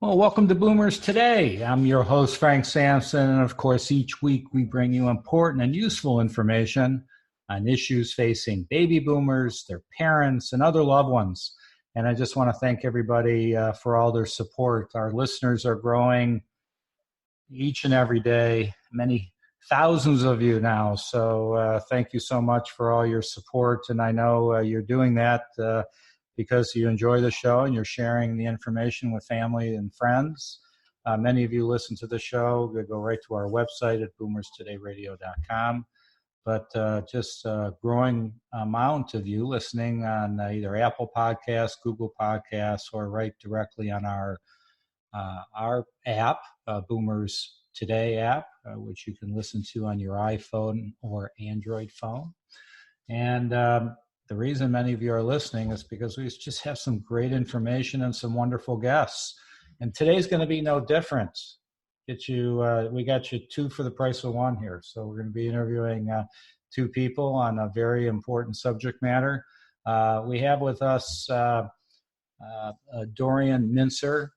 Well, welcome to Boomers Today. I'm your host, Frank Sampson, and of course, each week we bring you important and useful information on issues facing baby boomers, their parents, and other loved ones. And I just want to thank everybody for all their support. Our listeners are growing each and every day, many thousands of you now. So thank you so much for all your support. And I know you're doing that because you enjoy the show and you're sharing the information with family and friends. Many of you listen to the show. They go right to our website at boomerstodayradio.com. But just a growing amount of you listening on either Apple Podcasts, Google Podcasts, or right directly on our app, Boomers Today app, which you can listen to on your iPhone or Android phone. And the reason many of you are listening is because we just have some great information and some wonderful guests. And today's going to be no different. We got you two for the price of one here. So we're going to be interviewing two people on a very important subject matter. We have with us Dorian Mintzer.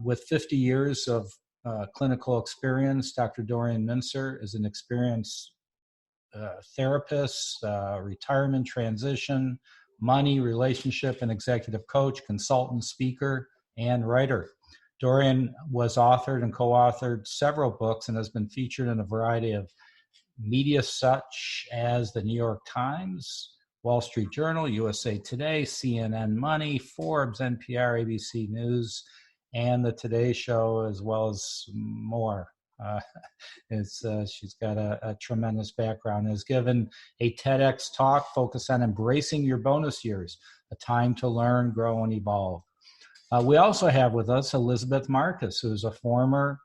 With 50 years of clinical experience, Dr. Dorian Mintzer is an experienced therapist, retirement transition, money, relationship, and executive coach, consultant, speaker, and writer. Dorian was authored and co-authored several books and has been featured in a variety of media such as the New York Times, Wall Street Journal, USA Today, CNN Money, Forbes, NPR, ABC News, and the Today Show, as well as more. She's got a tremendous background. Has given a TEDx talk focused on embracing your bonus years, a time to learn, grow, and evolve. We also have with us Elizabeth Marcus, who is a former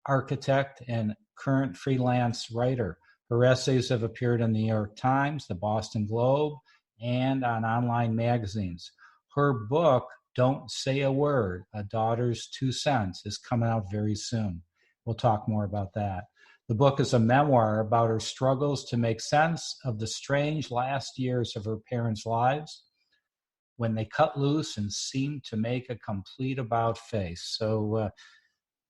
architect and current freelance writer. Her essays have appeared in the New York Times, the Boston Globe, and on online magazines. Her book, Don't Say a Word, A Daughter's 2 Cents, is coming out very soon. We'll talk more about that. The book is a memoir about her struggles to make sense of the strange last years of her parents' lives when they cut loose and seemed to make a complete about-face. So,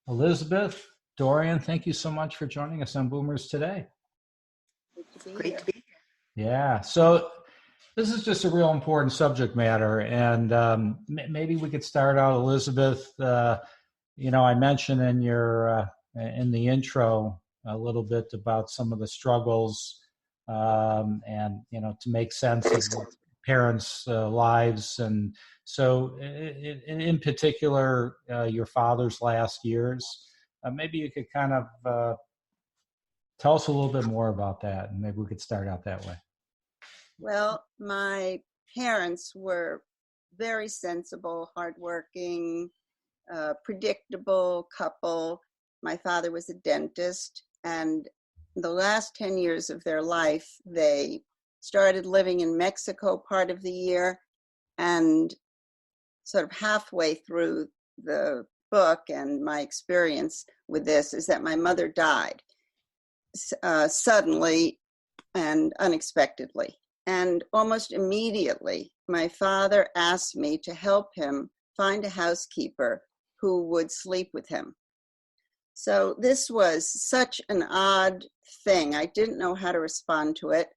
Elizabeth, Dorian, thank you so much for joining us on Boomers Today. Great to be here. Yeah, so this is just a real important subject matter, and maybe we could start out, Elizabeth. I mentioned in the intro a little bit about some of the struggles, and to make sense of parents' lives, and so in particular, your father's last years. Maybe you could kind of tell us a little bit more about that, and maybe we could start out that way. Well, my parents were very sensible, hardworking, predictable couple. My father was a dentist, and the last 10 years of their life, they started living in Mexico part of the year, and sort of halfway through the book and my experience with this is that my mother died suddenly and unexpectedly. And almost immediately, my father asked me to help him find a housekeeper who would sleep with him. So this was such an odd thing. I didn't know how to respond to it.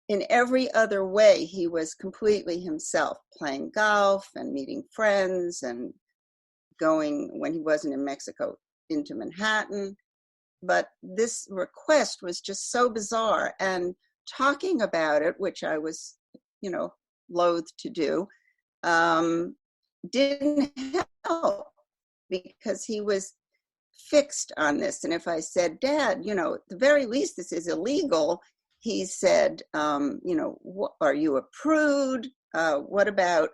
In every other way, he was completely himself, playing golf and meeting friends and going, when he wasn't in Mexico, into Manhattan. But this request was just so bizarre. And talking about it, which I was, loath to do, didn't help because he was fixed on this. And if I said, Dad, at the very least, this is illegal, he said, are you a prude? What about,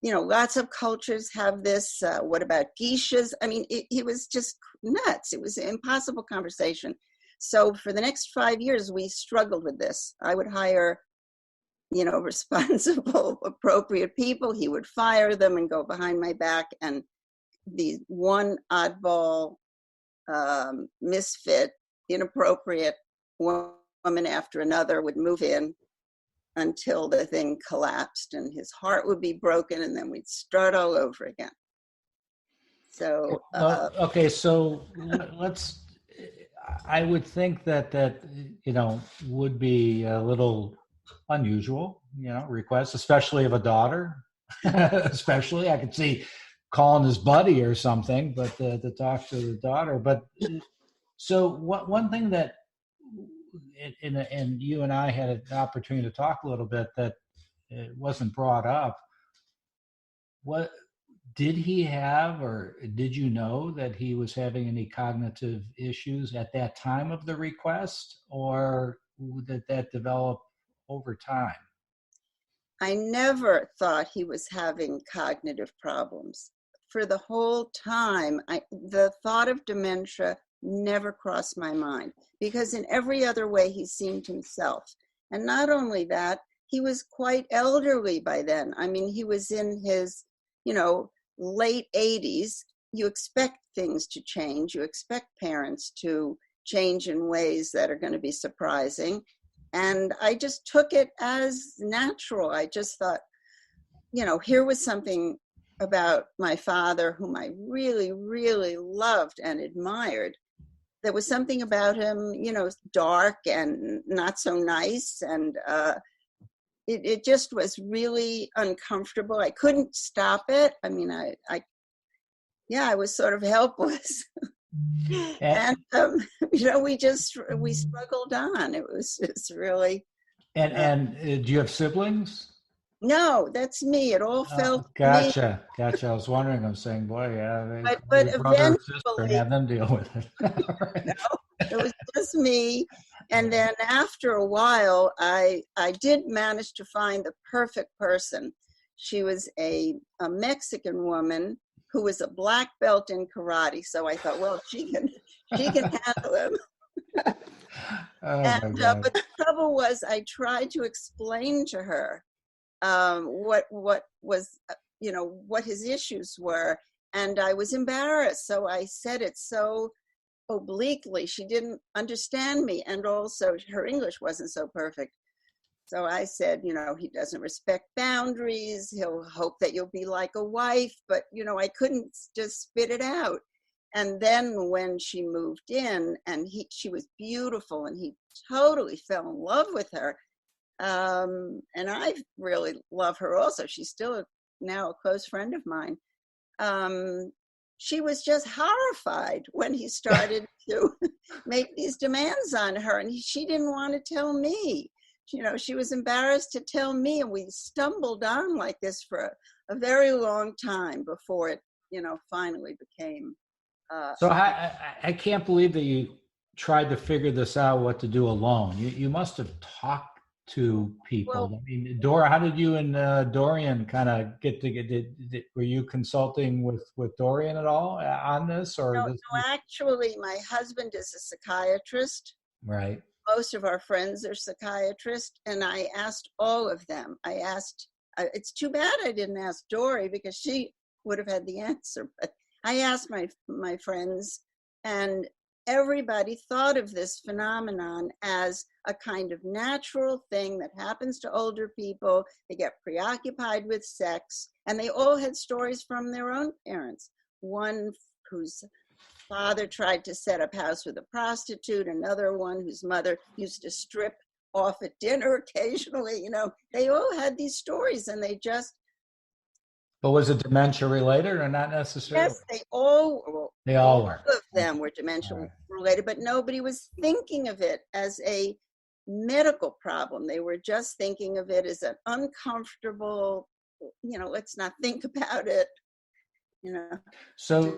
lots of cultures have this. What about geishas? I mean, he was just nuts. It was an impossible conversation. So for the next 5 years, we struggled with this. I would hire, responsible, appropriate people. He would fire them and go behind my back. And the one oddball, misfit, inappropriate woman after another would move in until the thing collapsed and his heart would be broken, and then we'd start all over again. So, Okay, so let's. I would think that would be a little unusual, request, especially of a daughter. Especially, I could see calling his buddy or something, but to talk to the daughter. But so one thing that, and you and I had an opportunity to talk a little bit that it wasn't brought up. What did he have, or did you know that he was having any cognitive issues at that time of the request, or did that develop over time? I never thought he was having cognitive problems. For the whole time, the thought of dementia never crossed my mind, because in every other way he seemed himself. And not only that, he was quite elderly by then. I mean, he was in his, late 80s. You expect things to change. You expect parents to change in ways that are going to be surprising. And I just took it as natural. I just thought, here was something about my father whom I really, really loved and admired. There was something about him, dark and not so nice. And it just was really uncomfortable. I couldn't stop it. I mean, I was sort of helpless. And we struggled on. It was just really. And do you have siblings? No, that's me. It all fell to me. Gotcha. I was wondering. I'm saying, boy, yeah, But your brother or sister, and eventually, have them deal with it. Right. it was just me. And then after a while, I did manage to find the perfect person. She was a Mexican woman who was a black belt in karate. So I thought, well, she can handle him. Oh my God. But the trouble was, I tried to explain to her what was, what his issues were, and I was embarrassed. So I said it so obliquely. She didn't understand me, and also her English wasn't so perfect. So I said, he doesn't respect boundaries. He'll hope that you'll be like a wife, but I couldn't just spit it out. And then when she moved in, and she was beautiful, and he totally fell in love with her. And I really love her also. She's still now a close friend of mine. She was just horrified when he started to make these demands on her, and she didn't want to tell me. She was embarrassed to tell me, and we stumbled on like this for a very long time before it, finally became. So I can't believe that you tried to figure this out, what to do alone. You must have talked to people. Well, I mean, Dora, how did you and Dorian kind of get to get? Were you consulting with Dorian at all on this, or no, this? actually, my husband is a psychiatrist. Right. Most of our friends are psychiatrists, and I asked all of them. It's too bad I didn't ask Dory, because she would have had the answer, but I asked my friends, and everybody thought of this phenomenon as a kind of natural thing that happens to older people. They get preoccupied with sex, and they all had stories from their own parents. One whose father tried to set up house with a prostitute, another one whose mother used to strip off at dinner occasionally. They all had these stories, and they just. But was it dementia related or not necessarily? Yes, they all were. of them were dementia related, but nobody was thinking of it as a medical problem. They were just thinking of it as an uncomfortable, let's not think about it. So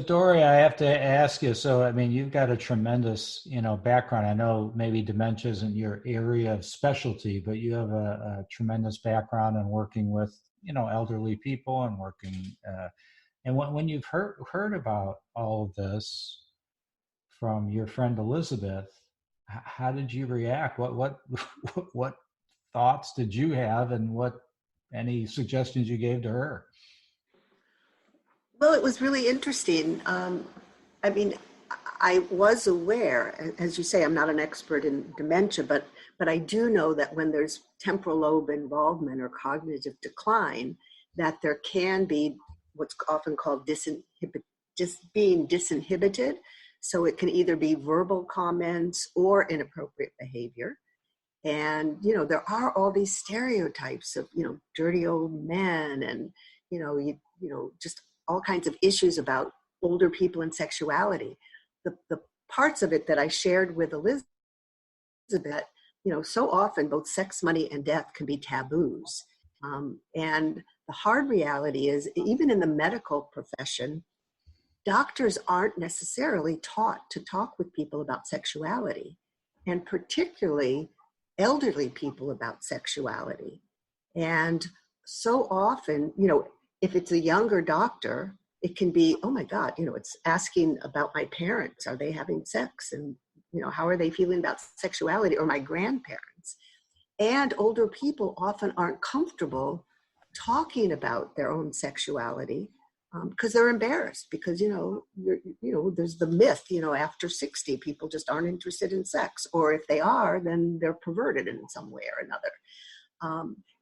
Dory, I have to ask you. So, I mean, you've got a tremendous, background. I know maybe dementia isn't your area of specialty, but you have a tremendous background in working with, elderly people and working. And when you've heard about all of this from your friend Elizabeth, how did you react? What what thoughts did you have, and any suggestions you gave to her? Well, it was really interesting. I mean, I was aware, as you say, I'm not an expert in dementia, but I do know that when there's temporal lobe involvement or cognitive decline, that there can be what's often called just being disinhibited. So it can either be verbal comments or inappropriate behavior. And, there are all these stereotypes of, dirty old men and, just all kinds of issues about older people and sexuality. The parts of it that I shared with Elizabeth, so often both sex, money, and death can be taboos. And the hard reality is, even in the medical profession, doctors aren't necessarily taught to talk with people about sexuality, and particularly elderly people about sexuality. And so often, if it's a younger doctor, it can be, oh my God, it's asking about my parents. Are they having sex? And, how are they feeling about sexuality, or my grandparents? And older people often aren't comfortable talking about their own sexuality because they're embarrassed, because, there's the myth, after 60, people just aren't interested in sex, or if they are, then they're perverted in some way or another.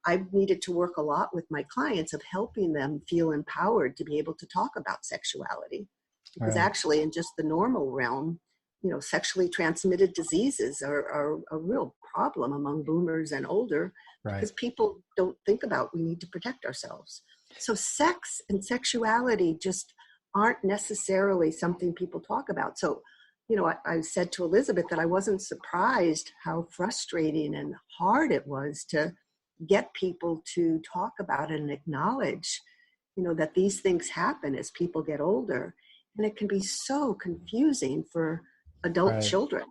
I've needed to work a lot with my clients of helping them feel empowered to be able to talk about sexuality, because actually in just the normal realm, sexually transmitted diseases are a real problem among boomers and older, because people don't think about, we need to protect ourselves. So sex and sexuality just aren't necessarily something people talk about. So, I said to Elizabeth that I wasn't surprised how frustrating and hard it was to get people to talk about it and acknowledge, that these things happen as people get older. And it can be so confusing for adult children,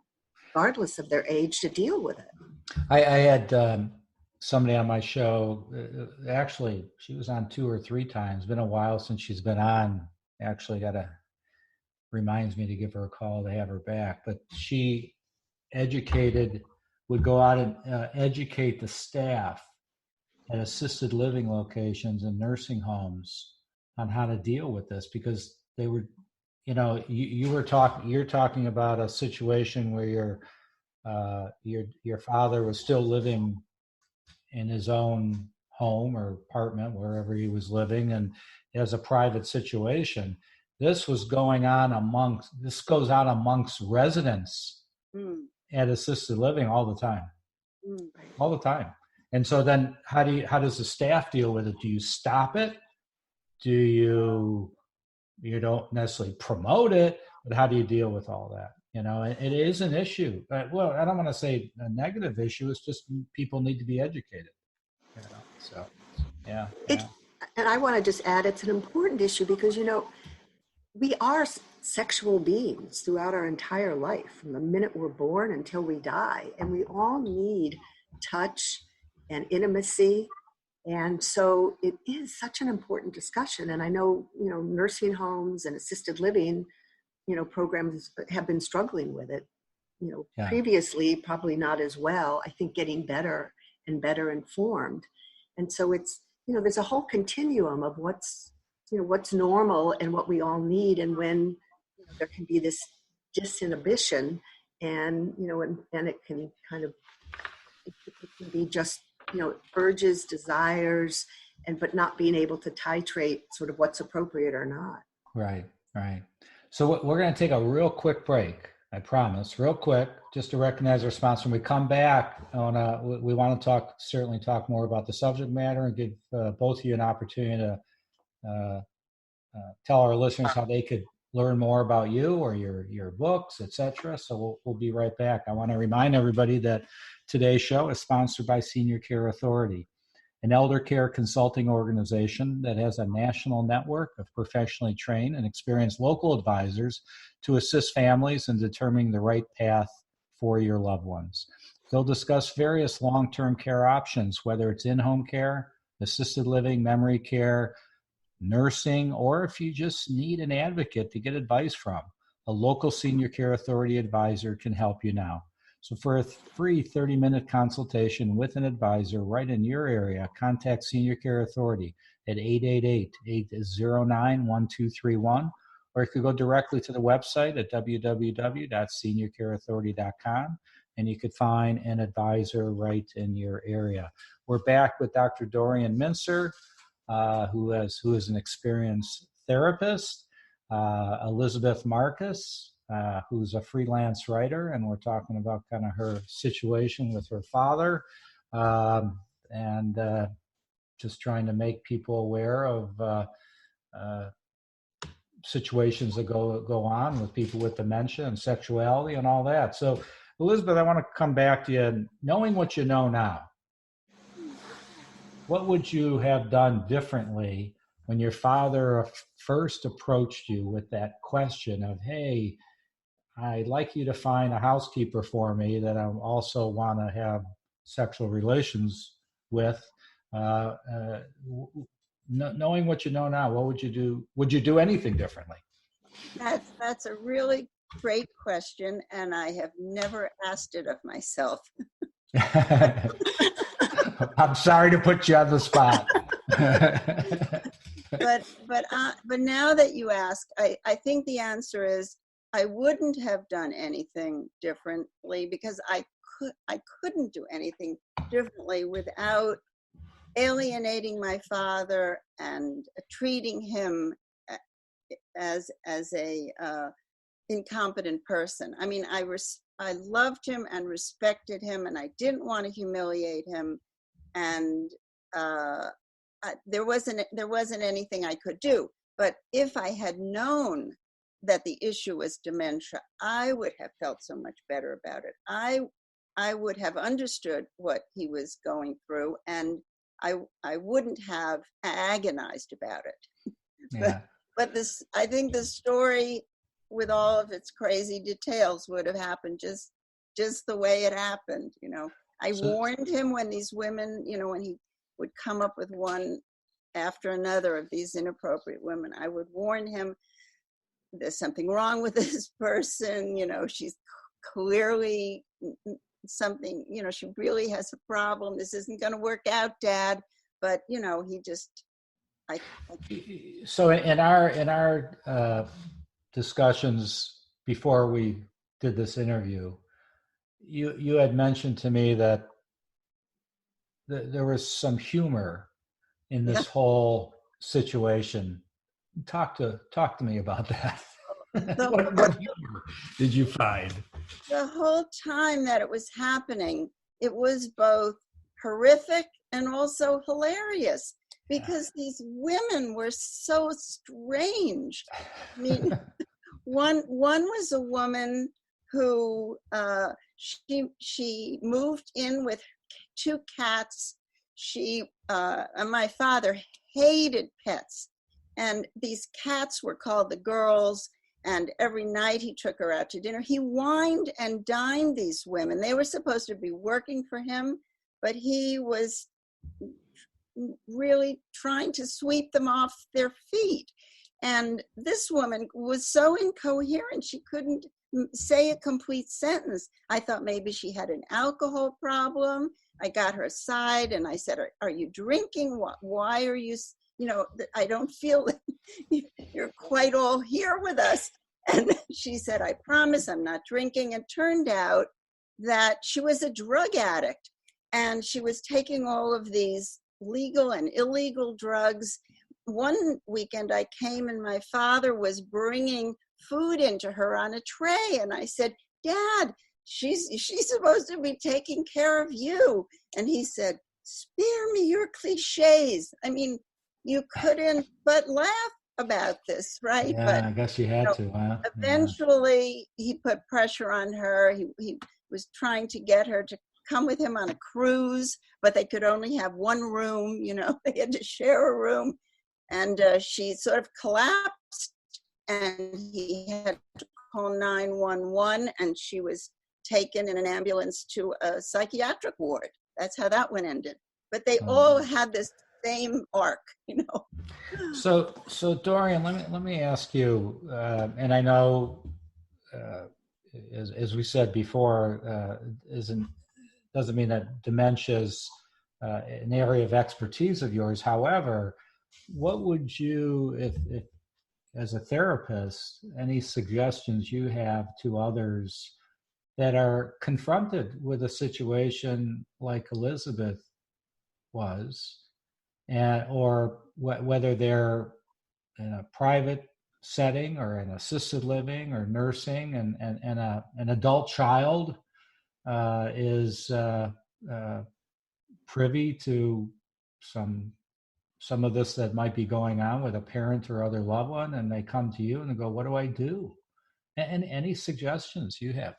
regardless of their age, to deal with it. I had somebody on my show. Actually, she was on 2 or 3 times. Been a while since she's been on. Actually, reminds me to give her a call to have her back. But she would go out and educate the staff at assisted living locations and nursing homes on how to deal with this, because they were, you're talking about a situation where your father was still living in his own home or apartment, wherever he was living, and as a private situation. This goes on amongst residents at assisted living all the time. And so then how does the staff deal with it? Do you stop it? Do you don't necessarily promote it, but how do you deal with all that? It is an issue. Well, I don't want to say a negative issue. It's just people need to be educated. So, yeah. And I want to just add, it's an important issue because, we are sexual beings throughout our entire life, from the minute we're born until we die. And we all need touch and intimacy. And so it is such an important discussion. And I know, nursing homes and assisted living, programs have been struggling with it, previously, probably not as well. I think getting better and better informed. And so it's, there's a whole continuum of what's normal and what we all need. And when there can be this disinhibition and, and it can kind of, it can be just, urges, desires, but not being able to titrate sort of what's appropriate or not. Right. So we're going to take a real quick break. I promise, real quick, just to recognize our sponsor. When we come back, we want to certainly talk more about the subject matter and give both of you an opportunity to tell our listeners how they could learn more about you or your books, etc. So we'll be right back. I want to remind everybody that today's show is sponsored by Senior Care Authority, an elder care consulting organization that has a national network of professionally trained and experienced local advisors to assist families in determining the right path for your loved ones. They'll discuss various long-term care options, whether it's in-home care, assisted living, memory care, nursing, or if you just need an advocate to get advice from. A local Senior Care Authority advisor can help you now. So for a free 30-minute consultation with an advisor right in your area, contact Senior Care Authority at 888-809-1231, or you could go directly to the website at www.seniorcareauthority.com, and you could find an advisor right in your area. We're back with Dr. Dorian Mintzer. who is an experienced therapist, Elizabeth Marcus, who's a freelance writer, and we're talking about kind of her situation with her father, and just trying to make people aware of situations that go on with people with dementia and sexuality and all that. So, Elizabeth, I want to come back to you. Knowing what you know now, what would you have done differently when your father first approached you with that question of, hey, I'd like you to find a housekeeper for me that I also want to have sexual relations with? Knowing what you know now, what would you do? Would you do anything differently? That's a really great question, and I have never asked it of myself. I'm sorry to put you on the spot. but now that you ask, I think the answer is I wouldn't have done anything differently, because I couldn't do anything differently without alienating my father and treating him as a incompetent person. I mean, I loved him and respected him, and I didn't want to humiliate him, and there wasn't anything I could do. But if I had known that the issue was dementia, I would have felt so much better about it. I would have understood what he was going through, and I wouldn't have agonized about it. Yeah. But I think the story, with all of its crazy details, would have happened just the way it happened. I warned him when these women, when he would come up with one after another of these inappropriate women, I would warn him, there's something wrong with this person. She's clearly something, she really has a problem. This isn't going to work out, Dad. But, he just, So in our discussions before we did this interview, you had mentioned to me that there was some humor in this whole situation. Talk to me about that. What humor did you find? The whole time that it was happening, it was both horrific and also hilarious, because these women were so strange. I mean, one was a woman who she moved in with 2 cats. My father hated pets, and these cats were called the girls. And every night he took her out to dinner. He wined and dined these women. They were supposed to be working for him, but he was really trying to sweep them off their feet. And this woman was so incoherent, she couldn't say a complete sentence. I thought maybe she had an alcohol problem. I got her aside and I said, are you drinking? Why are you, I don't feel you're quite all here with us. And she said, I promise I'm not drinking. It turned out that she was a drug addict, and she was taking all of these legal and illegal drugs. One weekend I came and my father was bringing food into her on a tray. And I said, Dad, she's supposed to be taking care of you. And he said, spare me your cliches. I mean, you couldn't but laugh about this, right? Yeah, but I guess you had to. Huh? Eventually, he put pressure on her. He was trying to get her to come with him on a cruise, but they could only have one room. They had to share a room. And she sort of collapsed, and he had to call 911, and she was taken in an ambulance to a psychiatric ward. That's how that one ended. But they all had this same arc, So Dorian, let me ask you, and I know, as we said before, doesn't mean that dementia is an area of expertise of yours. However, what would you, if as a therapist, any suggestions you have to others that are confronted with a situation like Elizabeth was, and or whether they're in a private setting or in assisted living or nursing, and an adult child is privy to some of this that might be going on with a parent or other loved one, and they come to you and they go, what do I do? And any suggestions you have?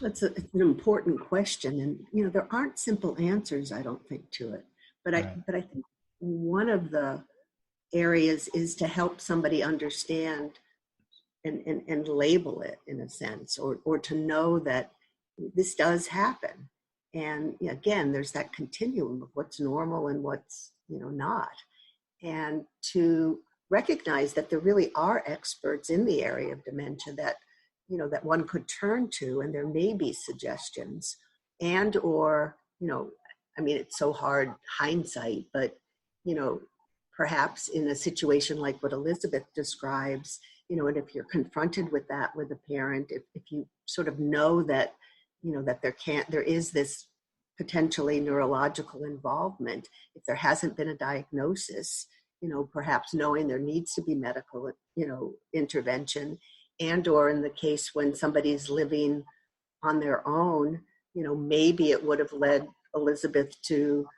It's an important question, and there aren't simple answers, I don't think, to it. But Right. I think one of the areas is to help somebody understand and label it in a sense, or to know that this does happen. And again, there's that continuum of what's normal and what's not, and to recognize that there really are experts in the area of dementia that that one could turn to, and there may be suggestions, and or I mean, it's so hard hindsight, but perhaps in a situation like what Elizabeth describes, and if you're confronted with that with a parent, if you sort of know that that there is this potentially neurological involvement, if there hasn't been a diagnosis, perhaps knowing there needs to be medical intervention, and or in the case when somebody's living on their own, maybe it would have led Elizabeth to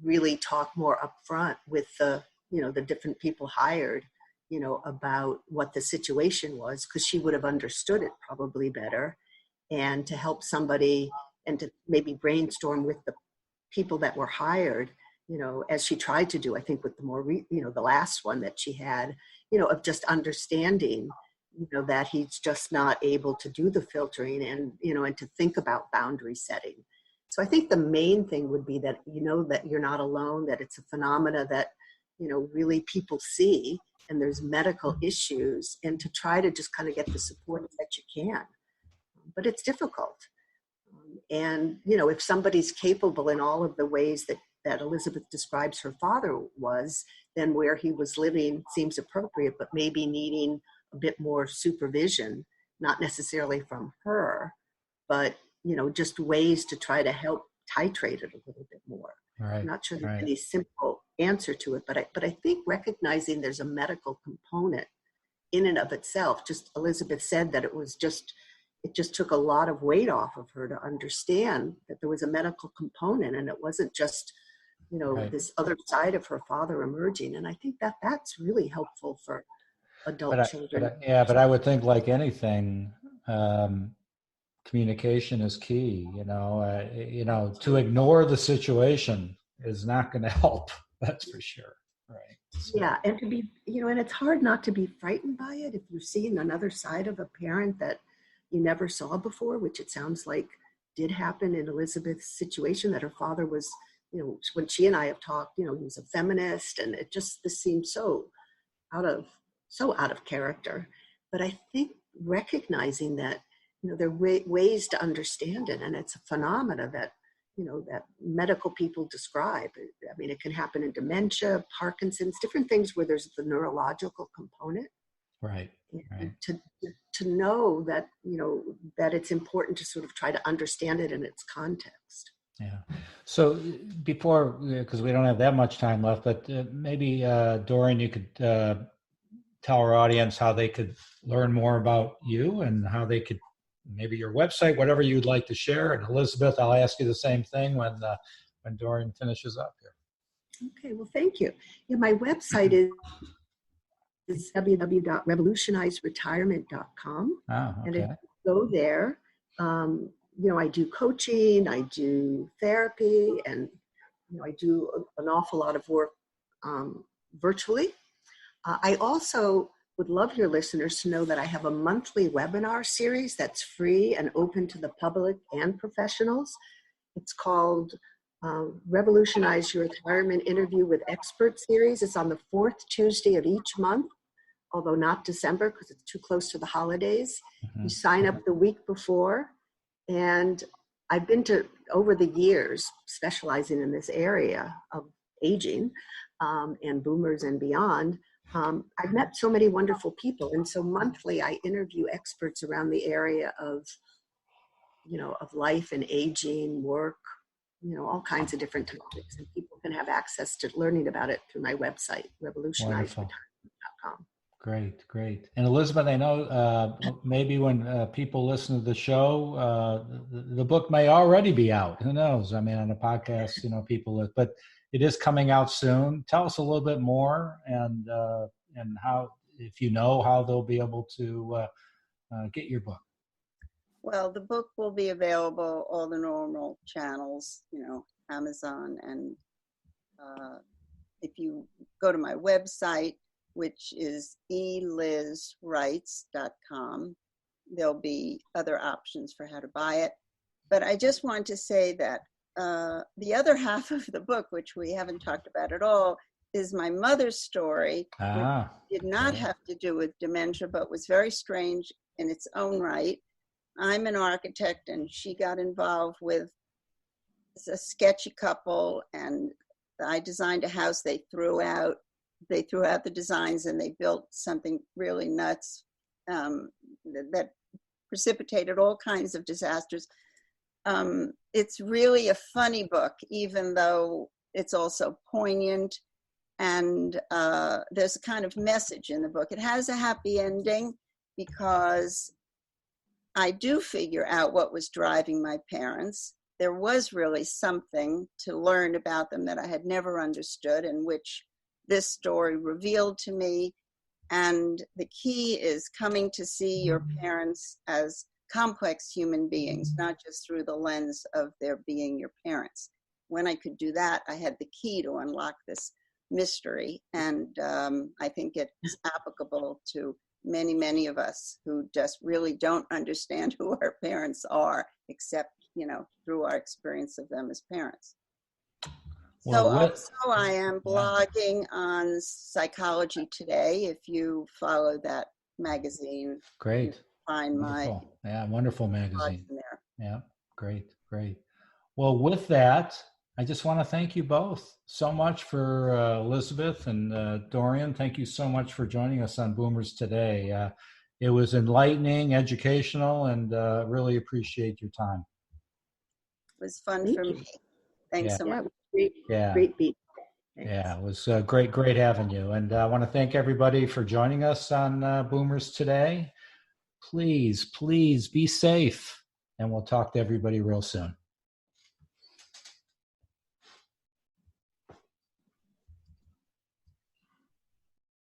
really talk more upfront with the the different people hired about what the situation was, because she would have understood it probably better, and to help somebody and to maybe brainstorm with the people that were hired, as she tried to do, I think, with the more the last one that she had, of just understanding that he's just not able to do the filtering, and and to think about boundary setting. So I think the main thing would be that that you're not alone, that it's a phenomena that really people see, and there's medical issues, and to try to just kind of get the support that you can. But it's difficult. And if somebody's capable in all of the ways that Elizabeth describes her father was, then where he was living seems appropriate, but maybe needing a bit more supervision, not necessarily from her, but just ways to try to help titrate it a little bit more. Right. I'm not sure there's Right. any simple answer to it, but I think recognizing there's a medical component in and of itself. Just Elizabeth said that it just took a lot of weight off of her to understand that there was a medical component, and it wasn't just Right. this other side of her father emerging. And I think that that's really helpful for adult children. But I would think, like anything, communication is key. To ignore the situation is not going to help. That's for sure. Right. So. Yeah, and to be, and it's hard not to be frightened by it if you're seeing another side of a parent that you never saw before, which it sounds like did happen in Elizabeth's situation, that her father was, when she and I have talked, he was a feminist, and this seems so out of character. But I think recognizing that, there are ways to understand it, and it's a phenomena that, that medical people describe. I mean, it can happen in dementia, Parkinson's, different things where there's the neurological component. Right. Right. To know that, that it's important to sort of try to understand it in its context. Yeah. So before, because we don't have that much time left, but maybe Dorian, you could tell our audience how they could learn more about you, and how they could, maybe your website, whatever you'd like to share. And Elizabeth, I'll ask you the same thing when Dorian finishes up here. Okay, well, thank you. Yeah, my website is www.revolutionizeretirement.com. Oh, okay. And if you go there, I do coaching, I do therapy, and I do an awful lot of work virtually. I also would love your listeners to know that I have a monthly webinar series that's free and open to the public and professionals. It's called Revolutionize Your Retirement Interview with Expert series. It's on the 4th Tuesday of each month, although not December because it's too close to the holidays. Mm-hmm. You sign up the week before, and I've been to, over the years, specializing in this area of aging and boomers and beyond, I've met so many wonderful people. And so monthly I interview experts around the area of, of life and aging, work, all kinds of different topics, and people can have access to learning about it through my website, revolutionizeretirement.com. Great. And Elizabeth, I know maybe when people listen to the show, the book may already be out. Who knows? I mean, on a podcast, people, but it is coming out soon. Tell us a little bit more, and how, if you know, how they'll be able to get your book. Well, the book will be available all the normal channels, Amazon, and if you go to my website, which is elizwrites.com, there'll be other options for how to buy it. But I just want to say that the other half of the book, which we haven't talked about at all, is my mother's story, which did not have to do with dementia, but was very strange in its own right. I'm an architect, and she got involved with a sketchy couple, and I designed a house. They threw out the designs, and they built something really nuts that precipitated all kinds of disasters. It's really a funny book, even though it's also poignant, and there's a kind of message in the book. It has a happy ending because I do figure out what was driving my parents. There was really something to learn about them that I had never understood, and which this story revealed to me. And the key is coming to see your parents as complex human beings, not just through the lens of their being your parents. When I could do that, I had the key to unlock this mystery. And I think it's applicable to many of us who just really don't understand who our parents are, except, through our experience of them as parents. So also I am blogging on Psychology Today. If you follow that magazine, great. You find wonderful. Wonderful magazine. There. Yeah, great. Well, with that, I just want to thank you both so much for Elizabeth and Dorian. Thank you so much for joining us on Boomers Today. It was enlightening, educational, and really appreciate your time. It was fun for me. Thanks so much. Great beat. Thanks. Yeah, it was great having you. And I want to thank everybody for joining us on Boomers Today. Please be safe, and we'll talk to everybody real soon.